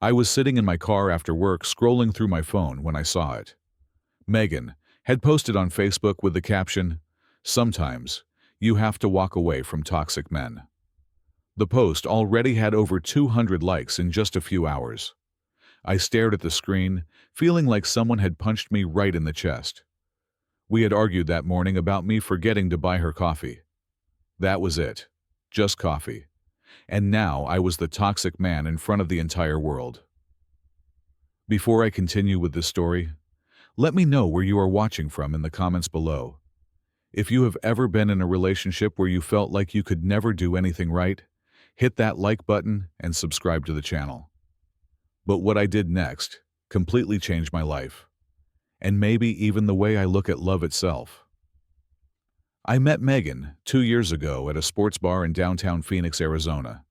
I was sitting in my car after work scrolling through my phone when I saw it. Megan had posted on Facebook with the caption, "Sometimes you have to walk away from toxic men." The post already had over 200 likes in just a few hours. I stared at the screen, feeling like someone had punched me right in the chest. We had argued that morning about me forgetting to buy her coffee. That was it. Just coffee. And now I was the toxic man in front of the entire world. Before I continue with this story, let me know where you are watching from in the comments below. If you have ever been in a relationship where you felt like you could never do anything right, hit that like button and subscribe to the channel. But what I did next completely changed my life, and maybe even the way I look at love itself. I met Megan 2 years ago at a sports bar in downtown Phoenix, Arizona.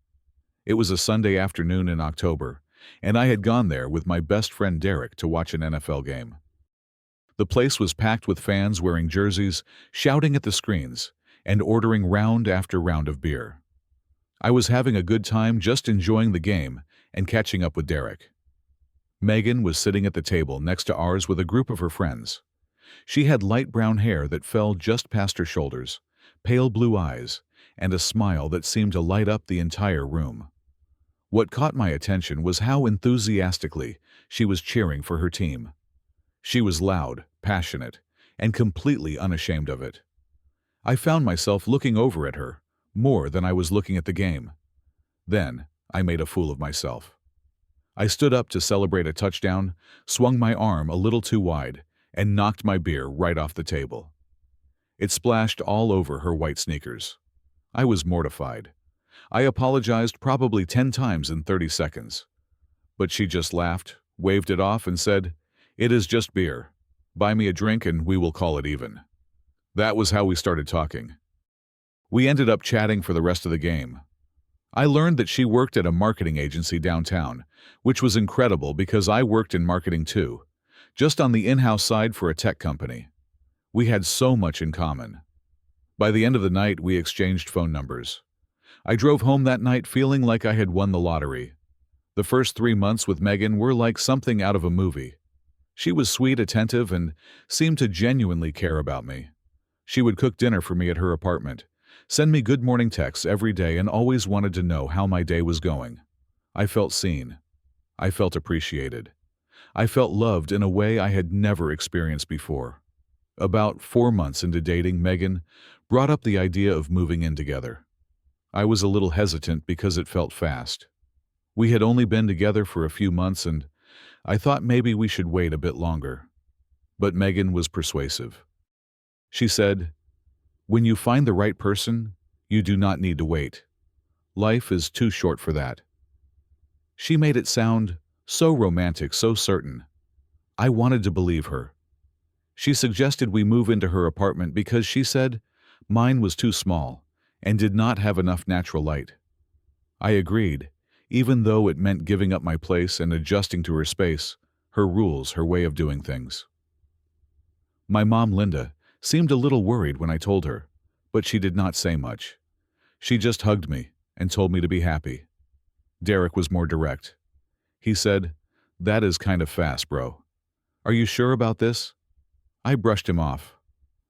It was a Sunday afternoon in October, and I had gone there with my best friend Derek to watch an NFL game. The place was packed with fans wearing jerseys, shouting at the screens, and ordering round after round of beer. I was having a good time just enjoying the game and catching up with Derek. Megan was sitting at the table next to ours with a group of her friends. She had light brown hair that fell just past her shoulders, pale blue eyes, and a smile that seemed to light up the entire room. What caught my attention was how enthusiastically she was cheering for her team. She was loud, passionate, and completely unashamed of it. I found myself looking over at her, more than I was looking at the game. Then, I made a fool of myself. I stood up to celebrate a touchdown, swung my arm a little too wide, and knocked my beer right off the table. It splashed all over her white sneakers. I was mortified. I apologized probably 10 times in 30 seconds. But she just laughed, waved it off, and said, "It is just beer. Buy me a drink and we will call it even." That was how we started talking. We ended up chatting for the rest of the game. I learned that she worked at a marketing agency downtown, which was incredible because I worked in marketing too, just on the in-house side for a tech company. We had so much in common. By the end of the night, we exchanged phone numbers. I drove home that night feeling like I had won the lottery. The first 3 months with Megan were like something out of a movie. She was sweet, attentive, and seemed to genuinely care about me. She would cook dinner for me at her apartment, send me good morning texts every day, and always wanted to know how my day was going. I felt seen. I felt appreciated. I felt loved in a way I had never experienced before. About 4 months into dating, Megan brought up the idea of moving in together. I was a little hesitant because it felt fast. We had only been together for a few months, and I thought maybe we should wait a bit longer. But Megan was persuasive. She said, "When you find the right person, you do not need to wait. Life is too short for that." She made it sound so romantic, so certain. I wanted to believe her. She suggested we move into her apartment because she said mine was too small and did not have enough natural light. I agreed, even though it meant giving up my place and adjusting to her space, her rules, her way of doing things. My mom, Linda, seemed a little worried when I told her, but she did not say much. She just hugged me and told me to be happy. Derek was more direct. He said, "That is kind of fast, bro. Are you sure about this?" I brushed him off.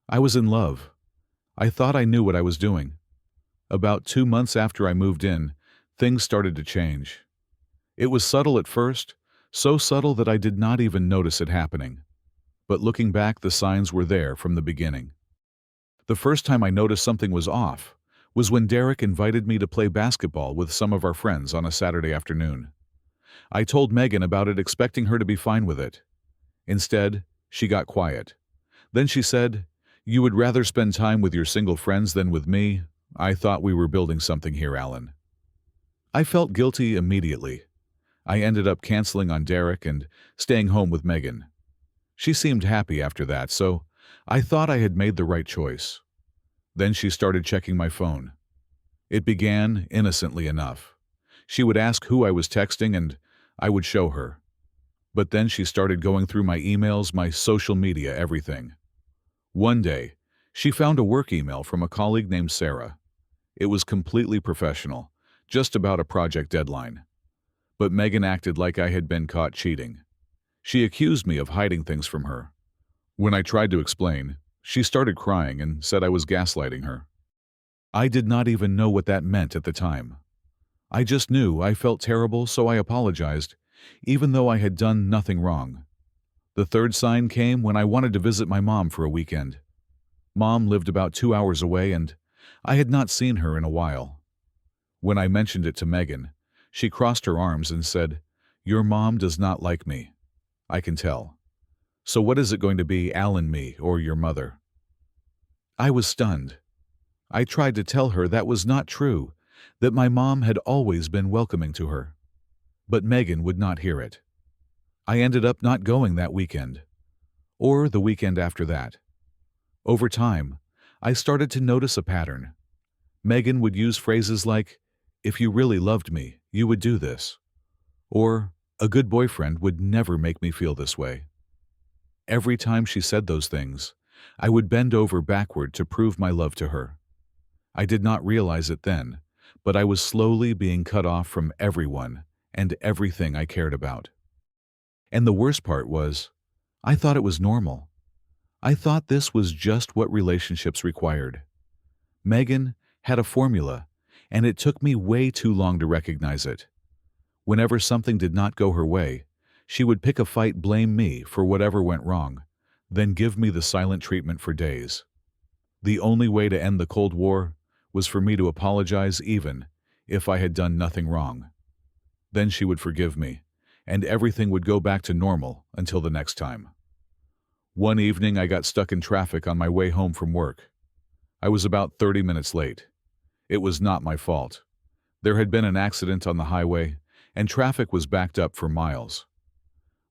I was in love. I thought I knew what I was doing. About 2 months after I moved in, things started to change. It was subtle at first, so subtle that I did not even notice it happening. But looking back, the signs were there from the beginning. The first time I noticed something was off was when Derek invited me to play basketball with some of our friends on a Saturday afternoon. I told Megan about it, expecting her to be fine with it. Instead, she got quiet. Then she said, "You would rather spend time with your single friends than with me? I thought we were building something here, Alan." I felt guilty immediately. I ended up canceling on Derek and staying home with Megan. She seemed happy after that, so I thought I had made the right choice. Then she started checking my phone. It began innocently enough. She would ask who I was texting, and I would show her. But then she started going through my emails, my social media, everything. One day, she found a work email from a colleague named Sarah. It was completely professional, just about a project deadline. But Megan acted like I had been caught cheating. She accused me of hiding things from her. When I tried to explain, she started crying and said I was gaslighting her. I did not even know what that meant at the time. I just knew I felt terrible, so I apologized, even though I had done nothing wrong. The third sign came when I wanted to visit my mom for a weekend. Mom lived about 2 hours away, and I had not seen her in a while. When I mentioned it to Megan, she crossed her arms and said, "Your mom does not like me. I can tell. So what is it going to be, Alan, me, or your mother?" I was stunned. I tried to tell her that was not true, that my mom had always been welcoming to her. But Megan would not hear it. I ended up not going that weekend, or the weekend after that. Over time, I started to notice a pattern. Megan would use phrases like, "If you really loved me, you would do this," or "A good boyfriend would never make me feel this way." Every time she said those things, I would bend over backward to prove my love to her. I did not realize it then, but I was slowly being cut off from everyone and everything I cared about. And the worst part was, I thought it was normal. I thought this was just what relationships required. Megan had a formula, and it took me way too long to recognize it. Whenever something did not go her way, she would pick a fight, blame me for whatever went wrong, then give me the silent treatment for days. The only way to end the Cold War was for me to apologize, even if I had done nothing wrong. Then she would forgive me, and everything would go back to normal until the next time. One evening I got stuck in traffic on my way home from work. I was about 30 minutes late. It was not my fault. There had been an accident on the highway, and traffic was backed up for miles.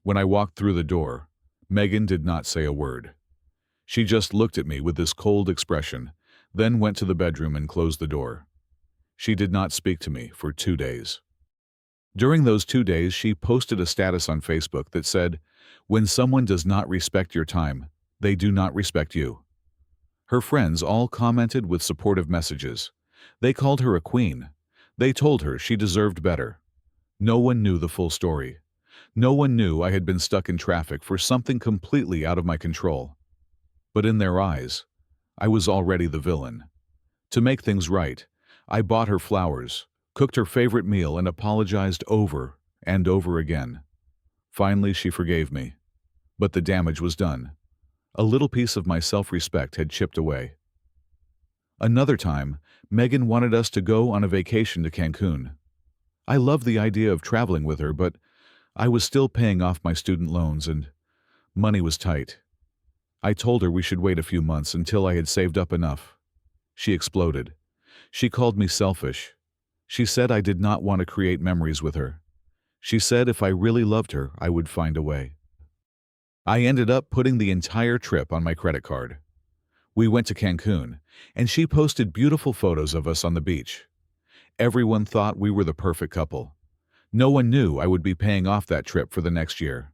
When I walked through the door, Megan did not say a word. She just looked at me with this cold expression, then went to the bedroom and closed the door. She did not speak to me for 2 days. During those 2 days, she posted a status on Facebook that said, "When someone does not respect your time, they do not respect you." Her friends all commented with supportive messages. They called her a queen. They told her she deserved better. No one knew the full story. No one knew I had been stuck in traffic for something completely out of my control. But in their eyes, I was already the villain. To make things right, I bought her flowers, cooked her favorite meal, and apologized over and over again. Finally, she forgave me. But the damage was done. A little piece of my self-respect had chipped away. Another time, Megan wanted us to go on a vacation to Cancun. I loved the idea of traveling with her, but I was still paying off my student loans and money was tight. I told her we should wait a few months until I had saved up enough. She exploded. She called me selfish. She said I did not want to create memories with her. She said if I really loved her, I would find a way. I ended up putting the entire trip on my credit card. We went to Cancun, and she posted beautiful photos of us on the beach. Everyone thought we were the perfect couple. No one knew I would be paying off that trip for the next year.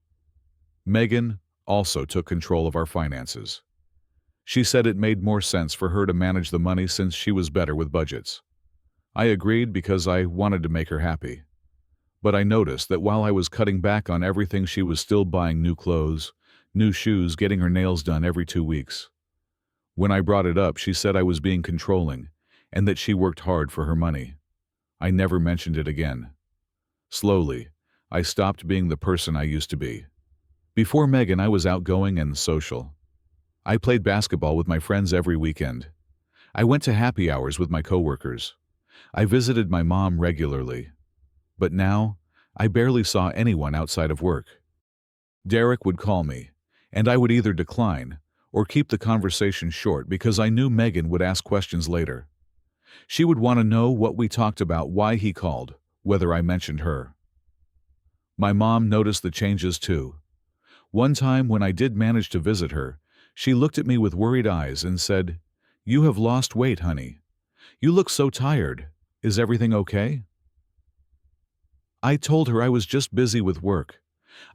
Megan also took control of our finances. She said it made more sense for her to manage the money since she was better with budgets. I agreed because I wanted to make her happy. But I noticed that while I was cutting back on everything, she was still buying new clothes, new shoes, getting her nails done every 2 weeks. When I brought it up, she said I was being controlling and that she worked hard for her money. I never mentioned it again. Slowly, I stopped being the person I used to be. Before Megan, I was outgoing and social. I played basketball with my friends every weekend. I went to happy hours with my coworkers. I visited my mom regularly. But now, I barely saw anyone outside of work. Derek would call me, and I would either decline or keep the conversation short because I knew Megan would ask questions later. She would want to know what we talked about, why he called, whether I mentioned her. My mom noticed the changes too. One time when I did manage to visit her, she looked at me with worried eyes and said, "You have lost weight, honey. You look so tired. Is everything okay?" I told her I was just busy with work.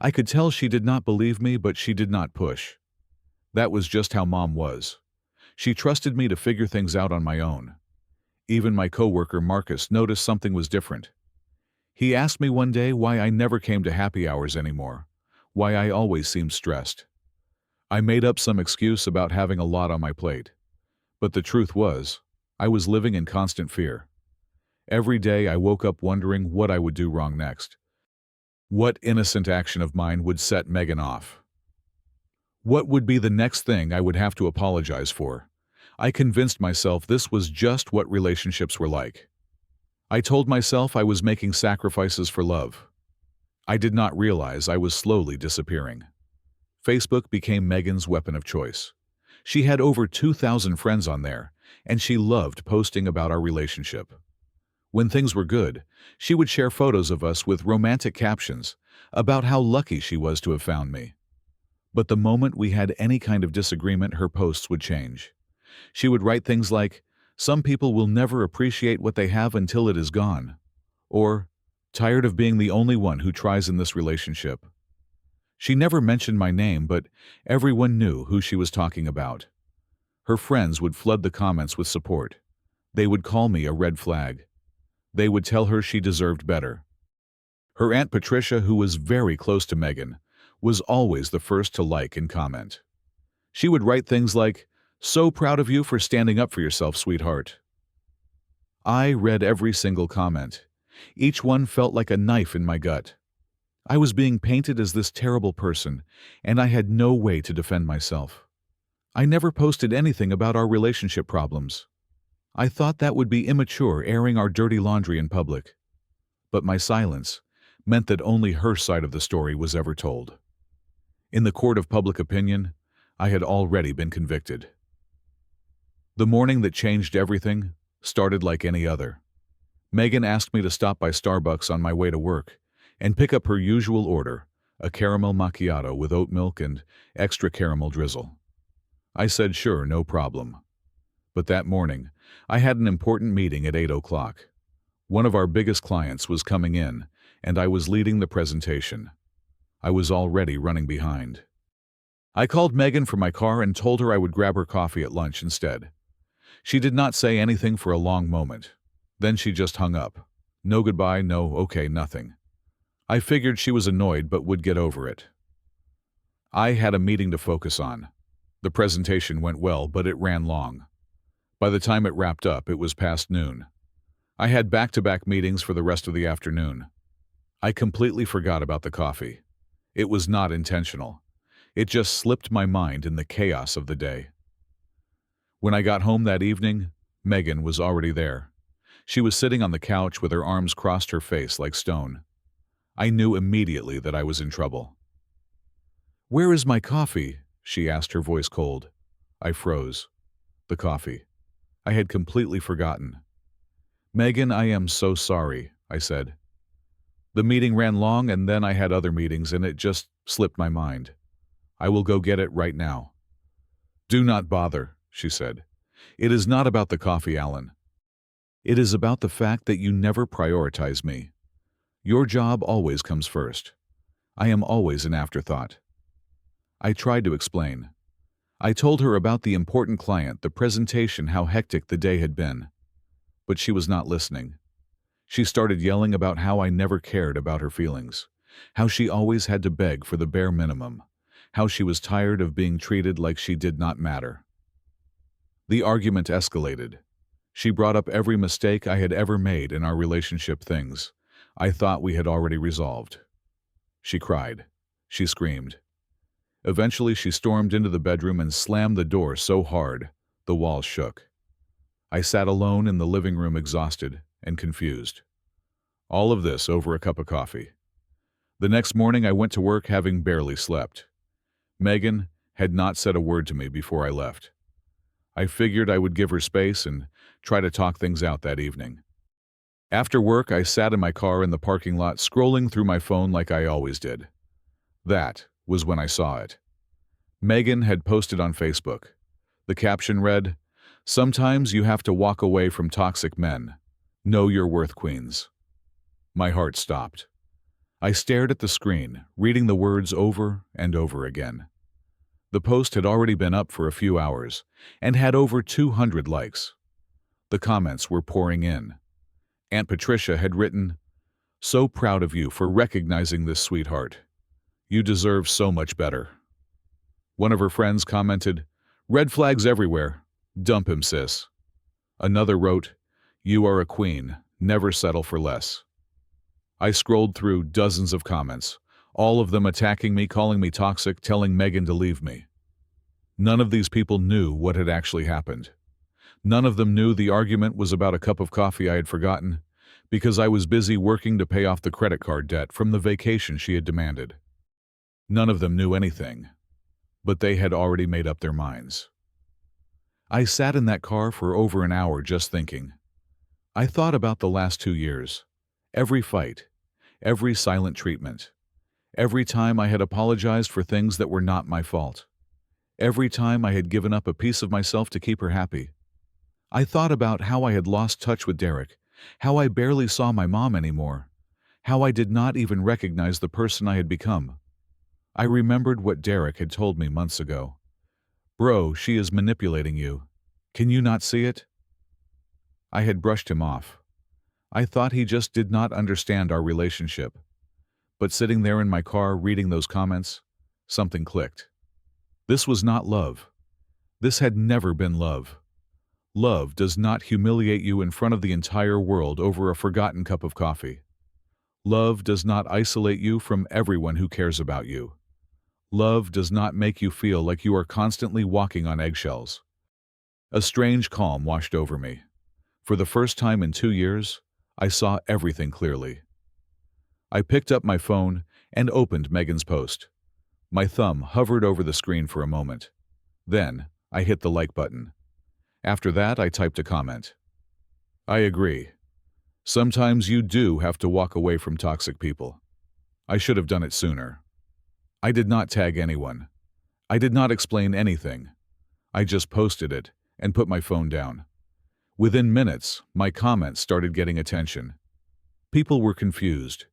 I could tell she did not believe me, but she did not push. That was just how Mom was. She trusted me to figure things out on my own. Even my coworker Marcus noticed something was different. He asked me one day why I never came to happy hours anymore, why I always seemed stressed. I made up some excuse about having a lot on my plate. But the truth was, I was living in constant fear. Every day I woke up wondering what I would do wrong next. What innocent action of mine would set Megan off? What would be the next thing I would have to apologize for? I convinced myself this was just what relationships were like. I told myself I was making sacrifices for love. I did not realize I was slowly disappearing. Facebook became Megan's weapon of choice. She had over 2,000 friends on there, and she loved posting about our relationship. When things were good, she would share photos of us with romantic captions about how lucky she was to have found me. But the moment we had any kind of disagreement, her posts would change. She would write things like, "Some people will never appreciate what they have until it is gone," or, "Tired of being the only one who tries in this relationship." She never mentioned my name, but everyone knew who she was talking about. Her friends would flood the comments with support. They would call me a red flag. They would tell her she deserved better. Her Aunt Patricia, who was very close to Megan, was always the first to like and comment. She would write things like, "So proud of you for standing up for yourself, sweetheart." I read every single comment. Each one felt like a knife in my gut. I was being painted as this terrible person, and I had no way to defend myself. I never posted anything about our relationship problems. I thought that would be immature, airing our dirty laundry in public. But my silence meant that only her side of the story was ever told. In the court of public opinion, I had already been convicted. The morning that changed everything started like any other. Megan asked me to stop by Starbucks on my way to work and pick up her usual order, a caramel macchiato with oat milk and extra caramel drizzle. I said sure, no problem. But that morning, I had an important meeting at 8 o'clock. One of our biggest clients was coming in, and I was leading the presentation. I was already running behind. I called Megan from my car and told her I would grab her coffee at lunch instead. She did not say anything for a long moment. Then she just hung up. No goodbye, no okay, nothing. I figured she was annoyed but would get over it. I had a meeting to focus on. The presentation went well, but it ran long. By the time it wrapped up, it was past noon. I had back-to-back meetings for the rest of the afternoon. I completely forgot about the coffee. It was not intentional. It just slipped my mind in the chaos of the day. When I got home that evening, Megan was already there. She was sitting on the couch with her arms crossed, her face like stone. I knew immediately that I was in trouble. "Where is my coffee?" she asked, her voice cold. I froze. The coffee. I had completely forgotten. "Megan, I am so sorry," I said. "The meeting ran long and then I had other meetings and it just slipped my mind. I will go get it right now." "Do not bother," she said. "It is not about the coffee, Alan. It is about the fact that you never prioritize me. Your job always comes first. I am always an afterthought." I tried to explain. I told her about the important client, the presentation, how hectic the day had been. But she was not listening. She started yelling about how I never cared about her feelings, how she always had to beg for the bare minimum, how she was tired of being treated like she did not matter. The argument escalated. She brought up every mistake I had ever made in our relationship, things I thought we had already resolved. She cried. She screamed. Eventually, she stormed into the bedroom and slammed the door so hard, the walls shook. I sat alone in the living room, exhausted and confused. All of this over a cup of coffee. The next morning, I went to work having barely slept. Megan had not said a word to me before I left. I figured I would give her space and try to talk things out that evening. After work, I sat in my car in the parking lot, scrolling through my phone like I always did. That was when I saw it. Megan had posted on Facebook. The caption read, "Sometimes you have to walk away from toxic men. Know your worth, queens." My heart stopped. I stared at the screen, reading the words over and over again. The post had already been up for a few hours and had over 200 likes. The comments were pouring in. Aunt Patricia had written, So proud of you for recognizing this, sweetheart. You deserve so much better. One of her friends commented, red flags everywhere. Dump him, sis. Another wrote, you are a queen. Never settle for less. I scrolled through dozens of comments, all of them attacking me, calling me toxic, telling Megan to leave me. None of these people knew what had actually happened. None of them knew the argument was about a cup of coffee I had forgotten because I was busy working to pay off the credit card debt from the vacation she had demanded. None of them knew anything, but they had already made up their minds. I sat in that car for over an hour just thinking. I thought about the last 2 years, every fight, every silent treatment, every time I had apologized for things that were not my fault, every time I had given up a piece of myself to keep her happy. I thought about how I had lost touch with Derek, how I barely saw my mom anymore, how I did not even recognize the person I had become. I remembered what Derek had told me months ago. Bro, she is manipulating you. Can you not see it? I had brushed him off. I thought he just did not understand our relationship. But sitting there in my car reading those comments, something clicked. This was not love. This had never been love. Love does not humiliate you in front of the entire world over a forgotten cup of coffee. Love does not isolate you from everyone who cares about you. Love does not make you feel like you are constantly walking on eggshells. A strange calm washed over me. For the first time in 2 years, I saw everything clearly. I picked up my phone and opened Megan's post. My thumb hovered over the screen for a moment. Then, I hit the like button. After that, I typed a comment. I agree. Sometimes you do have to walk away from toxic people. I should have done it sooner. I did not tag anyone. I did not explain anything. I just posted it and put my phone down. Within minutes, my comments started getting attention. People were confused.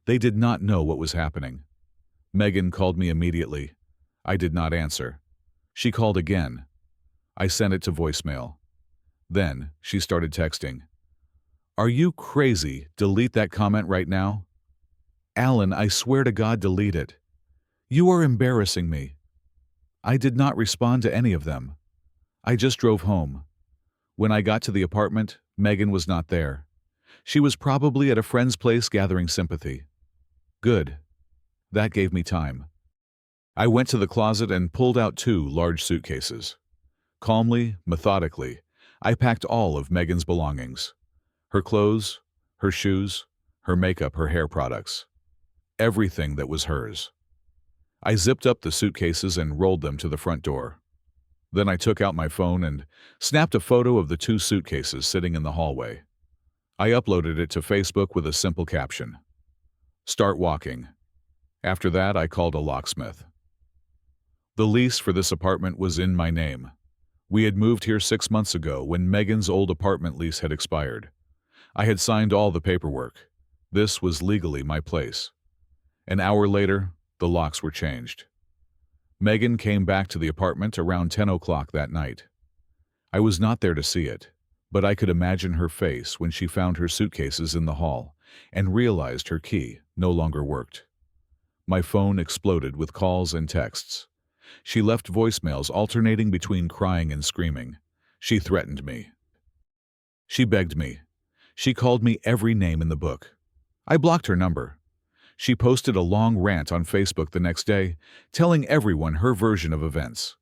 They did not know what was happening. Megan called me immediately. I did not answer. She called again. I sent it to voicemail. Then, she started texting. Are you crazy? Delete that comment right now. Alan, I swear to God, delete it. You are embarrassing me. I did not respond to any of them. I just drove home. When I got to the apartment, Megan was not there. She was probably at a friend's place gathering sympathy. Good. That gave me time. I went to the closet and pulled out 2 large suitcases. Calmly, methodically, I packed all of Megan's belongings. Her clothes, her shoes, her makeup, her hair products. Everything that was hers. I zipped up the suitcases and rolled them to the front door. Then I took out my phone and snapped a photo of the 2 suitcases sitting in the hallway. I uploaded it to Facebook with a simple caption. Start walking. After that, I called a locksmith. The lease for this apartment was in my name. We had moved here 6 months ago when Megan's old apartment lease had expired. I had signed all the paperwork. This was legally my place. An hour later, the locks were changed. Megan came back to the apartment around 10 o'clock that night. I was not there to see it, but I could imagine her face when she found her suitcases in the hall and realized her key no longer worked. My phone exploded with calls and texts. She left voicemails alternating between crying and screaming. She threatened me. She begged me. She called me every name in the book. I blocked her number. She posted a long rant on Facebook the next day, telling everyone her version of events.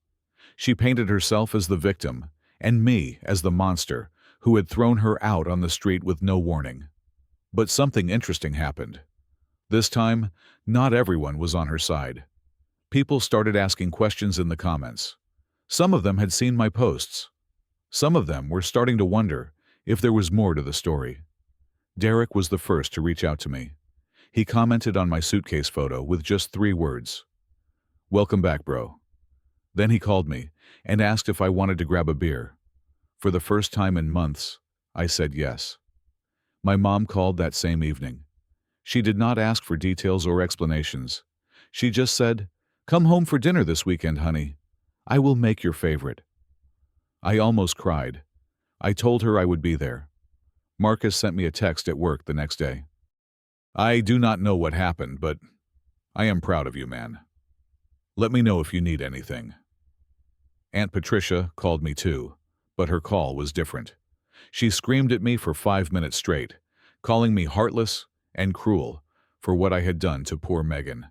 She painted herself as the victim and me as the monster who had thrown her out on the street with no warning. But something interesting happened. This time, not everyone was on her side. People started asking questions in the comments. Some of them had seen my posts. Some of them were starting to wonder if there was more to the story. Derek was the first to reach out to me. He commented on my suitcase photo with just 3 words. Welcome back, bro. Then he called me and asked if I wanted to grab a beer. For the first time in months, I said yes. My mom called that same evening. She did not ask for details or explanations. She just said, "Come home for dinner this weekend, honey. I will make your favorite." I almost cried. I told her I would be there. Marcus sent me a text at work the next day. I do not know what happened, but I am proud of you, man. Let me know if you need anything. Aunt Patricia called me too, but her call was different. She screamed at me for 5 minutes straight, calling me heartless and cruel for what I had done to poor Megan.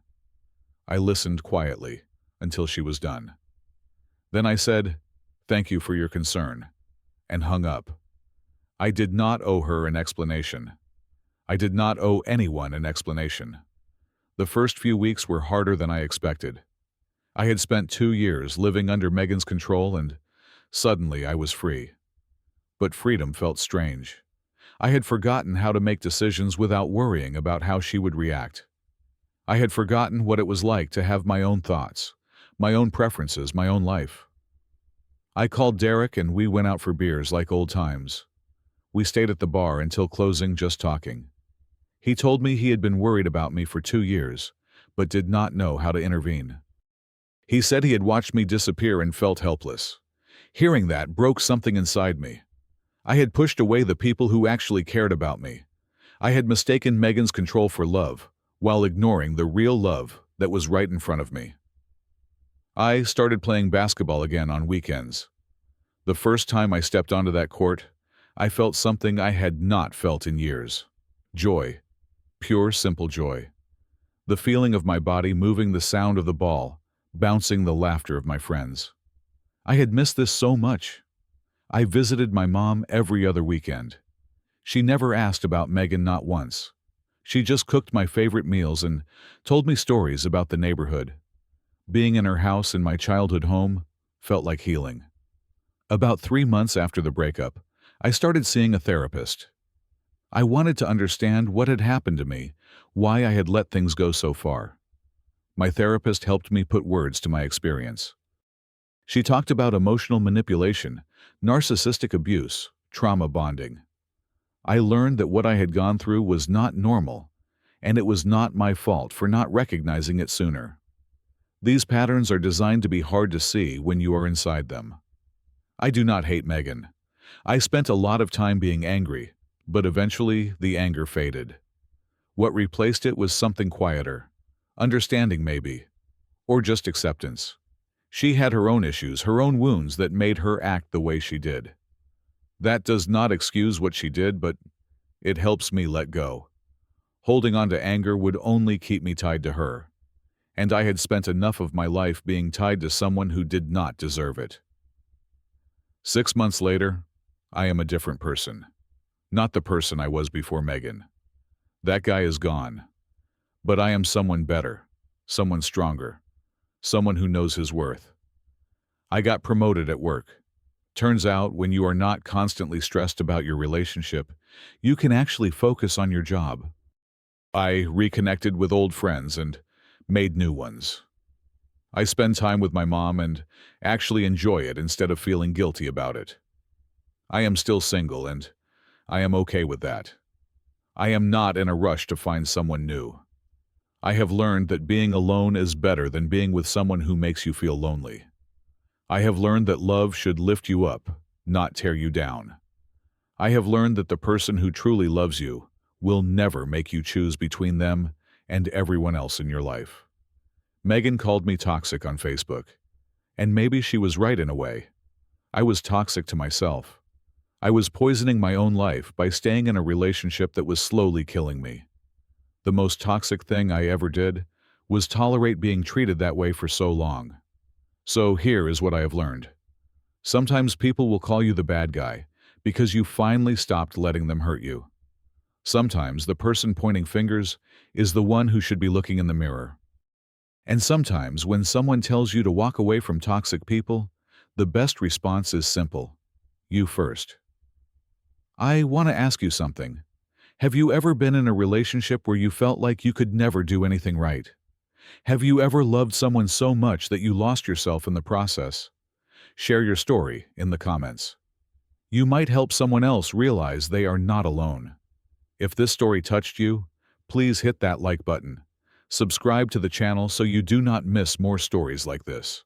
I listened quietly until she was done. Then I said, "Thank you for your concern," and hung up. I did not owe her an explanation. I did not owe anyone an explanation. The first few weeks were harder than I expected. I had spent 2 years living under Megan's control, and suddenly I was free. But freedom felt strange. I had forgotten how to make decisions without worrying about how she would react. I had forgotten what it was like to have my own thoughts, my own preferences, my own life. I called Derek and we went out for beers like old times. We stayed at the bar until closing, just talking. He told me he had been worried about me for 2 years, but did not know how to intervene. He said he had watched me disappear and felt helpless. Hearing that broke something inside me. I had pushed away the people who actually cared about me. I had mistaken Megan's control for love, while ignoring the real love that was right in front of me. I started playing basketball again on weekends. The first time I stepped onto that court, I felt something I had not felt in years. Joy. Pure, simple joy. The feeling of my body moving, the sound of the ball, bouncing, the laughter of my friends. I had missed this so much. I visited my mom every other weekend. She never asked about Megan, not once. She just cooked my favorite meals and told me stories about the neighborhood. Being in her house in my childhood home felt like healing. About 3 months after the breakup, I started seeing a therapist. I wanted to understand what had happened to me, why I had let things go so far. My therapist helped me put words to my experience. She talked about emotional manipulation, narcissistic abuse, trauma bonding. I learned that what I had gone through was not normal, and it was not my fault for not recognizing it sooner. These patterns are designed to be hard to see when you are inside them. I do not hate Megan. I spent a lot of time being angry, but eventually the anger faded. What replaced it was something quieter, understanding maybe, or just acceptance. She had her own issues, her own wounds that made her act the way she did. That does not excuse what she did, but it helps me let go. Holding on to anger would only keep me tied to her, and I had spent enough of my life being tied to someone who did not deserve it. 6 months later, I am a different person. Not the person I was before Megan. That guy is gone. But I am someone better, someone stronger, someone who knows his worth. I got promoted at work. Turns out, when you are not constantly stressed about your relationship, you can actually focus on your job. I reconnected with old friends and made new ones. I spend time with my mom and actually enjoy it instead of feeling guilty about it. I am still single, and I am okay with that. I am not in a rush to find someone new. I have learned that being alone is better than being with someone who makes you feel lonely. I have learned that love should lift you up, not tear you down. I have learned that the person who truly loves you will never make you choose between them and everyone else in your life. Megan called me toxic on Facebook, and maybe she was right in a way. I was toxic to myself. I was poisoning my own life by staying in a relationship that was slowly killing me. The most toxic thing I ever did was tolerate being treated that way for so long. So here is what I have learned. Sometimes people will call you the bad guy because you finally stopped letting them hurt you. Sometimes the person pointing fingers is the one who should be looking in the mirror. And sometimes when someone tells you to walk away from toxic people, the best response is simple: you first. I want to ask you something. Have you ever been in a relationship where you felt like you could never do anything right? Have you ever loved someone so much that you lost yourself in the process? Share your story in the comments. You might help someone else realize they are not alone. If this story touched you, please hit that like button. Subscribe to the channel so you do not miss more stories like this.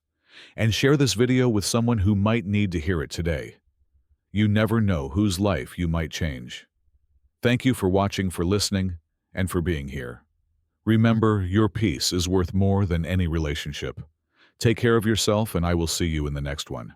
And share this video with someone who might need to hear it today. You never know whose life you might change. Thank you for watching, for listening, and for being here. Remember, your peace is worth more than any relationship. Take care of yourself, and I will see you in the next one.